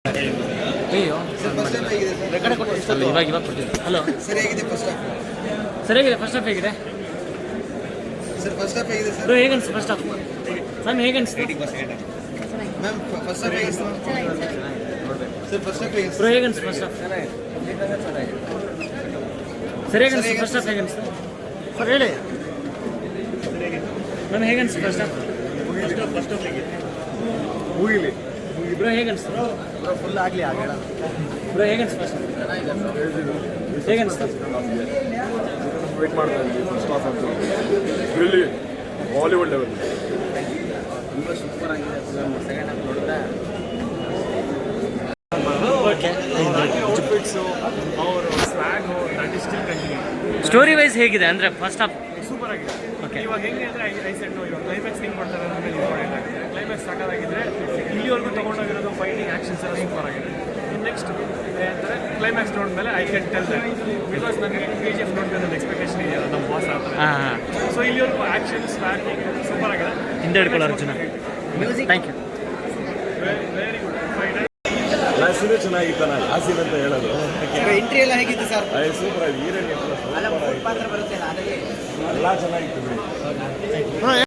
ಅಯ್ಯೋ ಇವಾಗ ಕೊಡ್ತೀನಿ. ಹಲೋ ಸರಿಯಾಗಿದೆ ಫಸ್ಟ್ ಹಾಫ್. ಸರಿಯಾಗಿದೆ ಫಸ್ಟ್ ಹಾಫ್ ಹೇಗಿದೆ ಸರ್ ಫಸ್ಟ್ ಹಾಫ್ ಹೇಗಿದೆ ಸರ್? ಬ್ರೋ ಹೇಗೆ ಅನಿಸ್ತು ಫಸ್ಟ್ ಹಾಫ್ ಮ್ಯಾಮ್ ಹೇಗೆ ಅನಿಸ್ತು ಮ್ಯಾಮ್ ಫಸ್ಟ್ ಹಾಫ್ ಹೇಗಿದೆ ಸರ್? ಫಸ್ಟ್ ಹಾಫ್ ಹೇಗಿದೆ ಬ್ರೋ ಹೇಗೆ ಅನಿಸ್ತು ಫಸ್ಟ್ ಹಾಫ್ ಸರಿಯಾಗಿ ಅನಿಸ್ತು ಫಸ್ಟ್ ಹಾಫ್ ಹೇಗೆ ಅನಿಸ್ತು ಸರ್ ಹೇಳಿ ಮ್ಯಾಮ್ ಹೇಗೆ ಅನಿಸ್ತು ಫಸ್ಟ್ ಹಾಫ್ ಮುಗಿಲಿ ಬ್ರೋ ಹೇಗೆ ಅನಿಸ್ತು ಫುಲ್ ಆಗಲಿ ಆಗೋಣ. ಬ್ರೋ ಹೇಗೆ ಅನಿಸ್ತು ಫಸ್ಟ್ ಹೇಗೆ ಅನಿಸ್ತು ವೇಟ್ ಮಾಡ್ತಾ ಇದ್ದೀವಿ ಫಸ್ಟ್ ಹಾಫ್ ಅಂತ ರಿಯಲಿ ಬಾಲಿವುಡ್ ಲೆವೆಲ್. ತುಂಬ ಸೂಪರ್ ಆಗಿದೆ ಸೆಕೆಂಡ್ ಹಾಫ್ ನೋಡಿದ್ರೆ. ಓಕೆ ಔಟ್ಫಿಟ್ಸು ಅವರು swag that is still continue. Story wise ಹೇಗಿದೆ ಅಂದರೆ ಫಸ್ಟ್ ಹಾಫ್ ಸೂಪರ್ ಆಗಿದೆ. ಓಕೆ ಇವಾಗ ಹೆಂಗೆ ಅಂದರೆ ಐಸೆಂಡು ಇವಾಗ ಕ್ಲೈಮ್ಯಾಕ್ಸ್ ಹೆಂಗೆ ಮಾಡ್ತಾರೆ ಅನ್ನೋ ಮೇಲೆ ಇಂಪಾರ್ಟೆಂಟ್ ಆಗಿದೆ. ಕ್ಲೈಮ್ಯಾಕ್ಸ್ ಸಾಕಾಗಿದ್ದರೆ ಇಲ್ಲಿವರೆಗೂ ತೊಗೊಂಡೋಗಿರೋದು ಫೈಟಿಂಗ್ ಆ್ಯಕ್ಷನ್ಸ್ ಎಲ್ಲ ಸೂಪರ್ ಆಗಿದೆ. ನೆಕ್ಸ್ಟ್ ಅಂದರೆ ಕ್ಲೈಮ್ಯಾಕ್ಸ್ ನೋಡಿದ್ಮೇಲೆ I can tell that because ನನಗೆ KGF ನೋಡಿದ್ರೆ ನನ್ನ ಎಕ್ಸ್ಪೆಕ್ಟೇಷನ್ ಇದೆಯಲ್ಲ ನಮ್ಮ ಬಾಸ್ ಆಗ್ತಾರೆ. ಹಾಂ ಸೊ ಇಲ್ಲಿವರೆಗೂ ಆ್ಯಕ್ಷನ್ ಸ್ವ್ಯಾಗಿಂಗ್ ಸೂಪರ್ ಆಗಿದೆ. ಹಿಂದೆ ಹಿಡ್ಕೊಳ್ಳೋ Arjuna thank you very good fight. ಲಾಸ್ಟಿಗೆ ಚೆನ್ನಾಗಿತ್ತು, ನಾನು ಲಾಸ್ಟಿಗೆ ಅಂತ ಹೇಳೋದು. ಎಂಟ್ರಿ ಎಲ್ಲ ಹೇಗಿತ್ತು ಸರ್? ಸೂಪರ್ ಆಗಿ ಹೀರೋಯಿನ್ ಎಲ್ಲ ಚೆನ್ನಾಗಿತ್ತು ಬಿಡಿ.